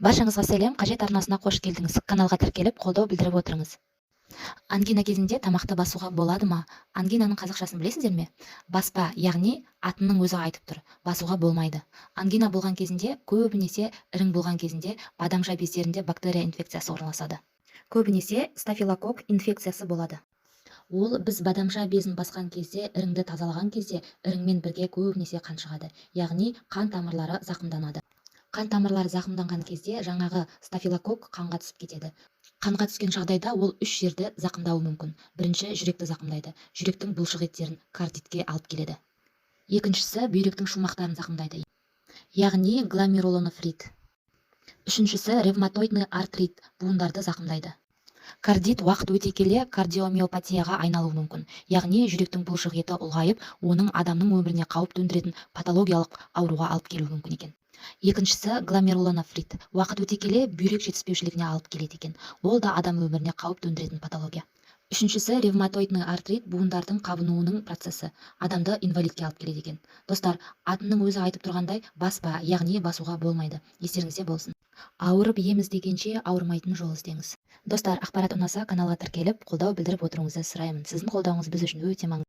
Баршаңызға сәлем, қажет арнасына қош келдіңіз. Каналға тіркеліп, қолдау білдіріп отырыңыз. Ангина кезінде тамақты басуға болады ма? Ангинаның қазақшасын білесіздер ме? Баспа, яғни атының өзі айтып тұр, басуға болмайды. Ангина болған кезінде, көбінесе ірің болған кезінде бадамша бездерінде бактерия инфекциясы орналасады. Көбінесе стафилококк инфекциясы болады. Ол біз бадамша безін басқан кезде, іріңді тазалаған кезде, іріңмен бірге көбінесе қан шығады, яғни қан тамырлары зақымданады. Қан тамырлары зақымданған кезде жаңағы стафилококк қанға түсіп кетеді. Қанға түскен жағдайда ол 3 жерді зақымдауы мүмкін. Бірінші, жүректі зақымдайды. Жүректің бұлшық еттерін кардитке алып келеді. Екіншісі, бүйректің шумақтарын зақымдайды, яғни гломерулонефрит. Үшіншісі, ревматоидный артрит, буындарды зақымдайды. Кардит уақыт өте келе кардиомиопатияға айналуы мүмкін, яғни жүректің бұлшық еті ұлғайып, оның адамның өміріне қауіп төндіретін патологиялық ауруға алып келуі мүмкін екен. Екіншісі, гломерулонефрит, уақыт өте келе бүйрек жетіспеушілігіне алып келеді екен. Ол да адам өміріне қауіп төндіретін патология. Үшіншісі, ревматоидный артрит, буындардың қабынуының процесі, адамды инвалидке алып келеді екен. Достар, атының өзі айтып тұрғандай, баспа, яғни басуға болмайды. Естеріңізде болсын. Ауырып ем іздегенше ауырмайтын жол іздеңіз. Достар, ақпарат ұнаса каналға тіркеліп, қолдау білдіріп отыруыңызды сұраймын. Сіздің қолдауыңыз біз үшін өте маңызды.